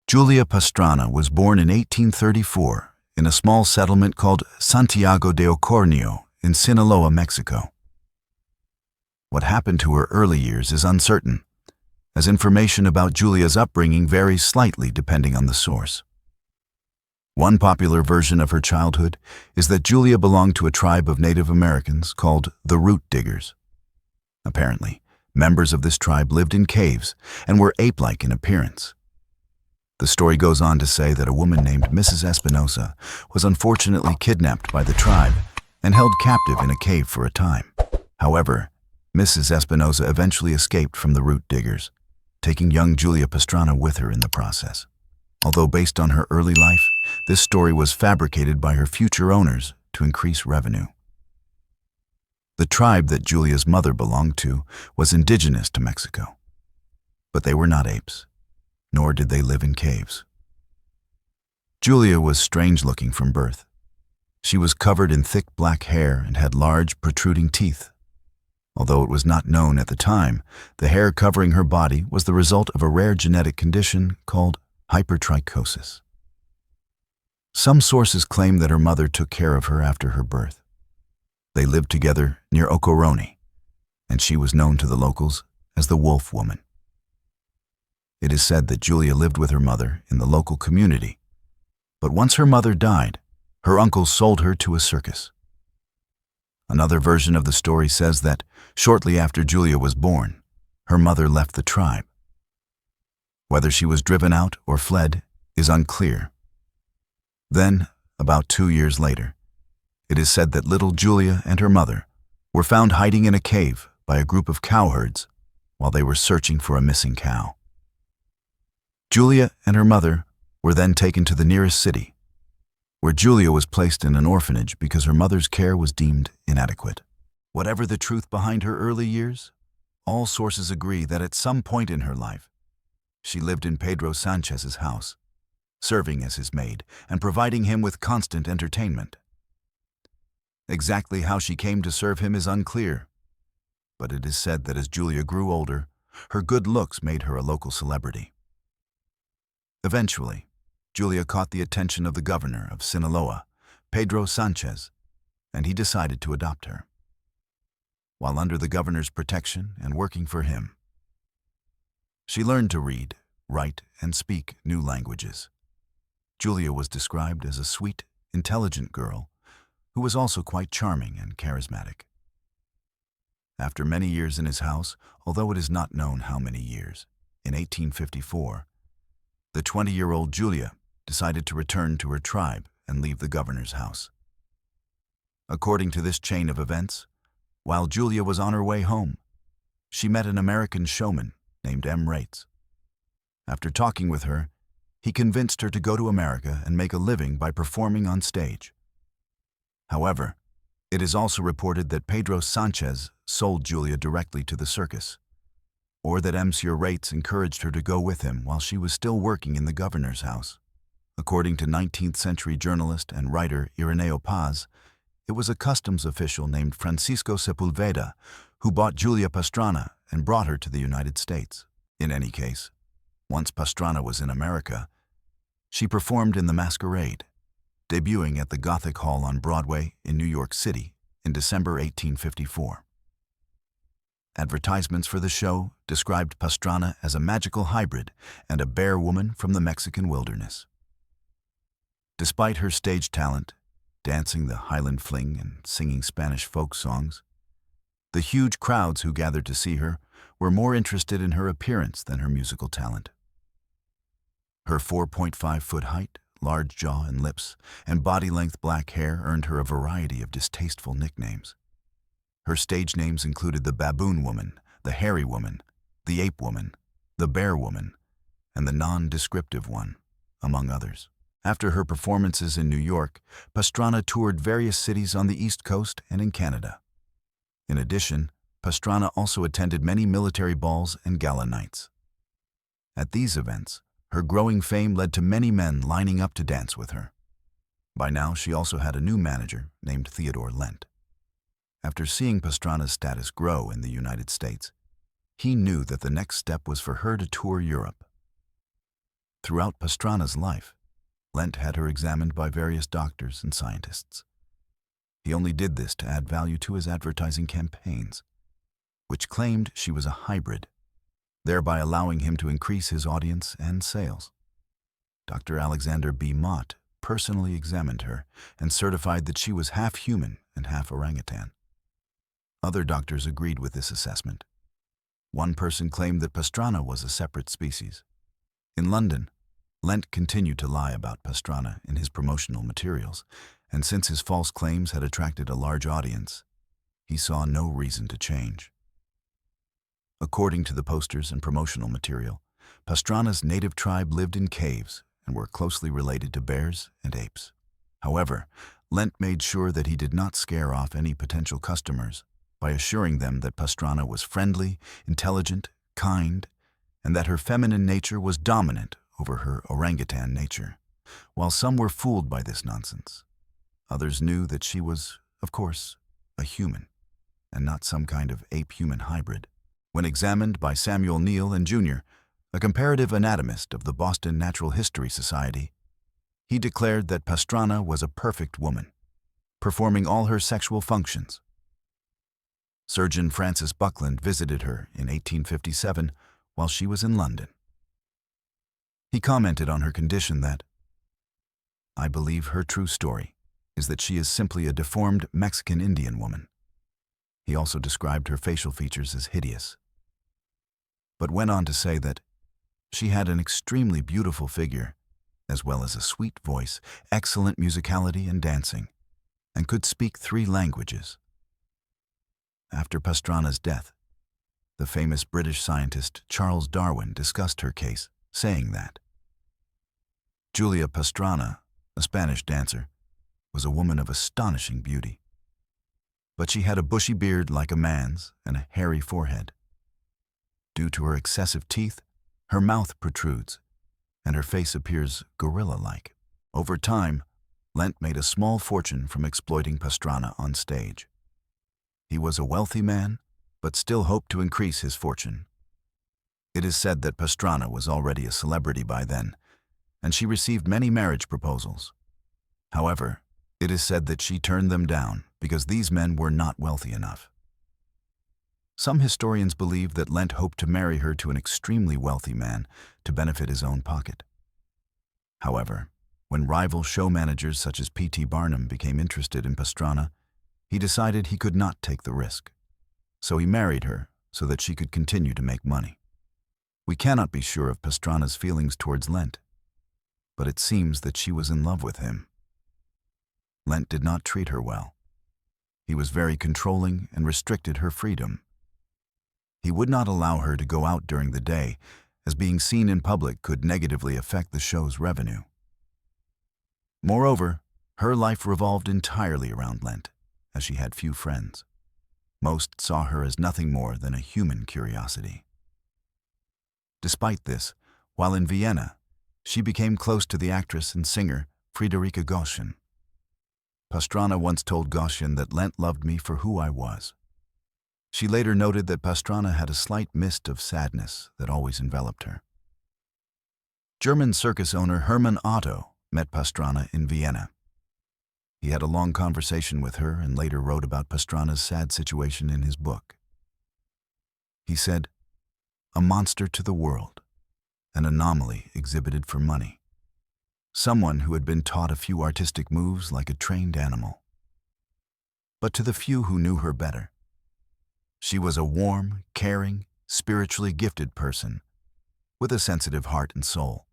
Julia Pastrana was born in 1834 in a small settlement called Santiago de Ocornio in Sinaloa, Mexico. What happened to her early years is uncertain, as information about Julia's upbringing varies slightly depending on the source. One popular version of her childhood is that Julia belonged to a tribe of Native Americans called the Root Diggers. Apparently, members of this tribe lived in caves and were ape-like in appearance. The story goes on to say that a woman named Mrs. Espinosa was unfortunately kidnapped by the tribe and held captive in a cave for a time. However, Mrs. Espinosa eventually escaped from the Root Diggers, taking young Julia Pastrana with her in the process. Although based on her early life, this story was fabricated by her future owners to increase revenue. The tribe that Julia's mother belonged to was indigenous to Mexico, but they were not apes, nor did they live in caves. Julia was strange-looking from birth. She was covered in thick black hair and had large, protruding teeth. Although it was not known at the time, the hair covering her body was the result of a rare genetic condition called hypertrichosis. Some sources claim that her mother took care of her after her birth. They lived together near Ocoroni, and she was known to the locals as the Wolf Woman. It is said that Julia lived with her mother in the local community, but once her mother died, her uncle sold her to a circus. Another version of the story says that shortly after Julia was born, her mother left the tribe. Whether she was driven out or fled is unclear. Then, about 2 years later, it is said that little Julia and her mother were found hiding in a cave by a group of cowherds while they were searching for a missing cow. Julia and her mother were then taken to the nearest city, where Julia was placed in an orphanage because her mother's care was deemed inadequate. Whatever the truth behind her early years, all sources agree that at some point in her life, she lived in Pedro Sanchez's house, serving as his maid and providing him with constant entertainment. Exactly how she came to serve him is unclear, but it is said that as Julia grew older, her good looks made her a local celebrity. Eventually, Julia caught the attention of the governor of Sinaloa, Pedro Sanchez, and he decided to adopt her. While under the governor's protection and working for him, she learned to read, write, and speak new languages. Julia was described as a sweet, intelligent girl who was also quite charming and charismatic. After many years in his house, although it is not known how many years, in 1854, the 20-year-old Julia decided to return to her tribe and leave the governor's house. According to this chain of events, while Julia was on her way home, she met an American showman named M. Rates. After talking with her, he convinced her to go to America and make a living by performing on stage. However, it is also reported that Pedro Sanchez sold Julia directly to the circus, or that Monsieur Rates encouraged her to go with him while she was still working in the governor's house. According to 19th-century journalist and writer Ireneo Paz, it was a customs official named Francisco Sepulveda who bought Julia Pastrana and brought her to the United States. In any case, once Pastrana was in America, she performed in The Masquerade, debuting at the Gothic Hall on Broadway in New York City in December 1854. Advertisements for the show described Pastrana as a magical hybrid and a bear woman from the Mexican wilderness. Despite her stage talent, dancing the Highland Fling and singing Spanish folk songs, the huge crowds who gathered to see her were more interested in her appearance than her musical talent. Her 4.5-foot height, large jaw and lips, and body-length black hair earned her a variety of distasteful nicknames. Her stage names included the Baboon Woman, the Hairy Woman, the Ape Woman, the Bear Woman, and the non-descriptive one, among others. After her performances in New York, Pastrana toured various cities on the East Coast and in Canada. In addition, Pastrana also attended many military balls and gala nights. At these events, her growing fame led to many men lining up to dance with her. By now, she also had a new manager named Theodore Lent. After seeing Pastrana's status grow in the United States, he knew that the next step was for her to tour Europe. Throughout Pastrana's life, Lent had her examined by various doctors and scientists. He only did this to add value to his advertising campaigns, which claimed she was a hybrid, thereby allowing him to increase his audience and sales. Dr. Alexander B. Mott personally examined her and certified that she was half human and half orangutan. Other doctors agreed with this assessment. One person claimed that Pastrana was a separate species. In London, Lent continued to lie about Pastrana in his promotional materials, and since his false claims had attracted a large audience, he saw no reason to change. According to the posters and promotional material, Pastrana's native tribe lived in caves and were closely related to bears and apes. However, Lent made sure that he did not scare off any potential customers by assuring them that Pastrana was friendly, intelligent, kind, and that her feminine nature was dominant over her orangutan nature. While some were fooled by this nonsense, others knew that she was, of course, a human, and not some kind of ape-human hybrid. When examined by Samuel Neal and Jr., a comparative anatomist of the Boston Natural History Society, he declared that Pastrana was a perfect woman, performing all her sexual functions. Surgeon Francis Buckland visited her in 1857 while she was in London. He commented on her condition that, "I believe her true story is that she is simply a deformed Mexican Indian woman." He also described her facial features as hideous, but went on to say that she had an extremely beautiful figure, as well as a sweet voice, excellent musicality and dancing, and could speak 3 languages. After Pastrana's death, the famous British scientist Charles Darwin discussed her case, saying that Julia Pastrana, a Spanish dancer, was a woman of astonishing beauty, but she had a bushy beard like a man's and a hairy forehead. Due to her excessive teeth, her mouth protrudes, and her face appears gorilla-like. Over time, Lent made a small fortune from exploiting Pastrana on stage. He was a wealthy man, but still hoped to increase his fortune. It is said that Pastrana was already a celebrity by then, and she received many marriage proposals. However, it is said that she turned them down because these men were not wealthy enough. Some historians believe that Lent hoped to marry her to an extremely wealthy man to benefit his own pocket. However, when rival show managers such as P.T. Barnum became interested in Pastrana, he decided he could not take the risk. So he married her so that she could continue to make money. We cannot be sure of Pastrana's feelings towards Lent, but it seems that she was in love with him. Lent did not treat her well. He was very controlling and restricted her freedom. He would not allow her to go out during the day, as being seen in public could negatively affect the show's revenue. Moreover, her life revolved entirely around Lent, as she had few friends. Most saw her as nothing more than a human curiosity. Despite this, while in Vienna, she became close to the actress and singer Friederike Goschen. Pastrana once told Goschen that Lent loved me for who I was. She later noted that Pastrana had a slight mist of sadness that always enveloped her. German circus owner Hermann Otto met Pastrana in Vienna. He had a long conversation with her and later wrote about Pastrana's sad situation in his book. He said, "A monster to the world, an anomaly exhibited for money, someone who had been taught a few artistic moves like a trained animal. But to the few who knew her better, she was a warm, caring, spiritually gifted person with a sensitive heart and soul.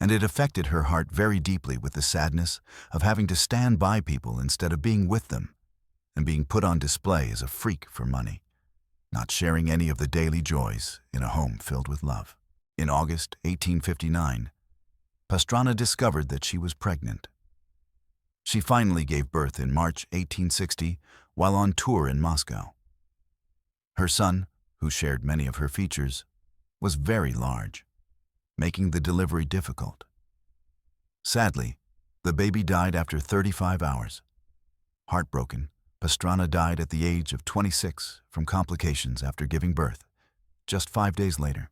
And it affected her heart very deeply with the sadness of having to stand by people instead of being with them, and being put on display as a freak for money, not sharing any of the daily joys in a home filled with love." In August 1859, Pastrana discovered that she was pregnant. She finally gave birth in March 1860 while on tour in Moscow. Her son, who shared many of her features, was very large, making the delivery difficult. Sadly, the baby died after 35 hours. Heartbroken, Pastrana died at the age of 26 from complications after giving birth, just 5 days later.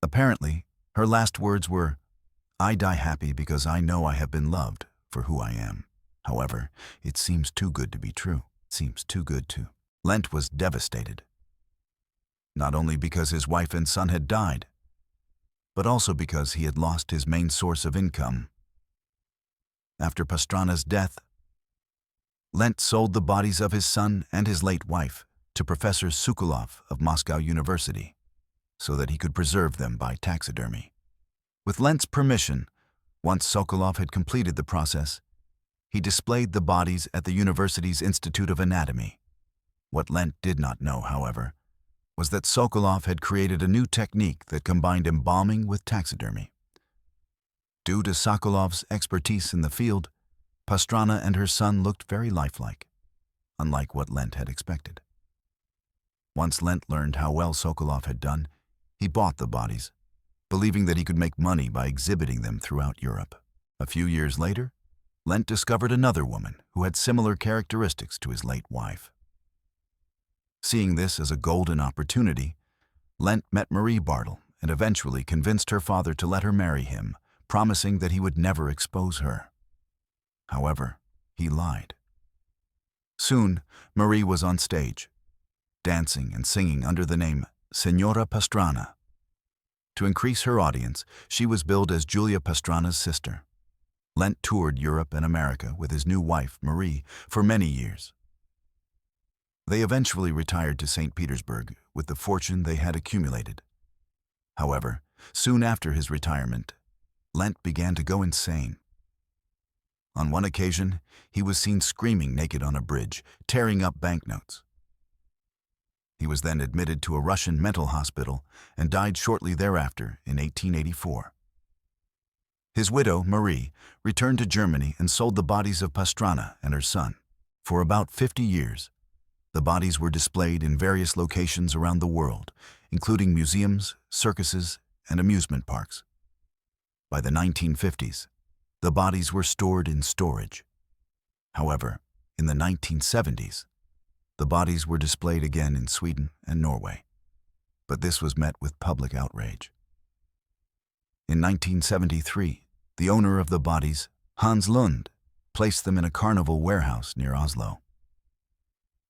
Apparently, Her last words were, "I die happy because I know I have been loved for who I am. However, it seems too good to be true. It seems too good to." Lent was devastated, not only because his wife and son had died, but also because he had lost his main source of income. After Pastrana's death, Lent sold the bodies of his son and his late wife to Professor Sokolov of Moscow University so that he could preserve them by taxidermy. With Lent's permission, once Sokolov had completed the process, he displayed the bodies at the university's Institute of Anatomy. What Lent did not know, however, was that Sokolov had created a new technique that combined embalming with taxidermy. Due to Sokolov's expertise in the field, Pastrana and her son looked very lifelike, unlike what Lent had expected. Once Lent learned how well Sokolov had done, he bought the bodies, believing that he could make money by exhibiting them throughout Europe. A few years later, Lent discovered another woman who had similar characteristics to his late wife. Seeing this as a golden opportunity, Lent met Marie Bartle and eventually convinced her father to let her marry him, promising that he would never expose her. However, he lied. Soon, Marie was on stage, dancing and singing under the name Signora Pastrana. To increase her audience, she was billed as Julia Pastrana's sister. Lent toured Europe and America with his new wife, Marie, for many years. They eventually retired to St. Petersburg with the fortune they had accumulated. However, soon after his retirement, Lent began to go insane. On one occasion, he was seen screaming naked on a bridge, tearing up banknotes. He was then admitted to a Russian mental hospital and died shortly thereafter in 1884. His widow, Marie, returned to Germany and sold the bodies of Pastrana and her son. For about 50 years, the bodies were displayed in various locations around the world, including museums, circuses, and amusement parks. By the 1950s, the bodies were stored in storage. However, in the 1970s, the bodies were displayed again in Sweden and Norway, but this was met with public outrage. In 1973, the owner of the bodies, Hans Lund, placed them in a carnival warehouse near Oslo.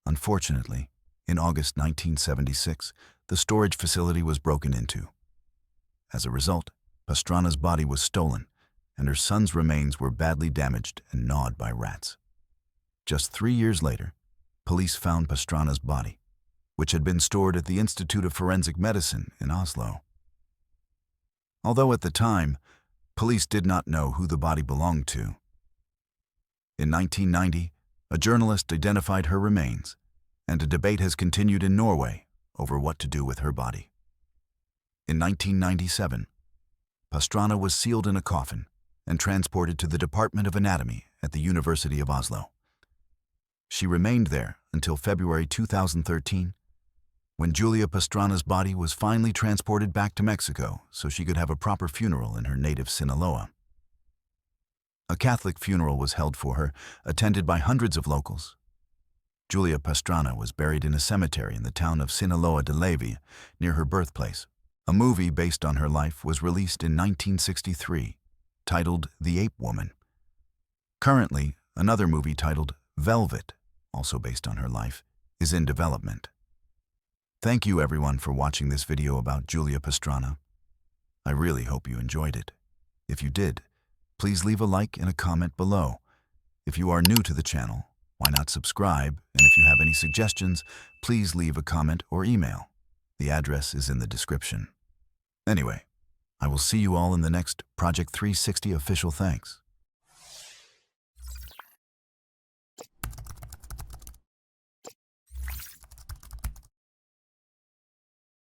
Unfortunately, in August 1976, the storage facility was broken into. As a result, Pastrana's body was stolen, and her son's remains were badly damaged and gnawed by rats. Just 3 years later, police found Pastrana's body, which had been stored at the Institute of Forensic Medicine in Oslo. Although at the time, police did not know who the body belonged to. In 1990, a journalist identified her remains, and a debate has continued in Norway over what to do with her body. In 1997, Pastrana was sealed in a coffin and transported to the Department of Anatomy at the University of Oslo. She remained there until February 2013, when Julia Pastrana's body was finally transported back to Mexico so she could have a proper funeral in her native Sinaloa. A Catholic funeral was held for her, attended by hundreds of locals. Julia Pastrana was buried in a cemetery in the town of Sinaloa de Levi, near her birthplace. A movie based on her life was released in 1963, titled The Ape Woman. Currently, another movie titled Velvet, also based on her life, is in development. Thank you everyone for watching this video about Julia Pastrana. I really hope you enjoyed it. If you did, please leave a like and a comment below. If you are new to the channel, why not subscribe? And if you have any suggestions, please leave a comment or email. The address is in the description. Anyway, I will see you all in the next Project 360 official thanks.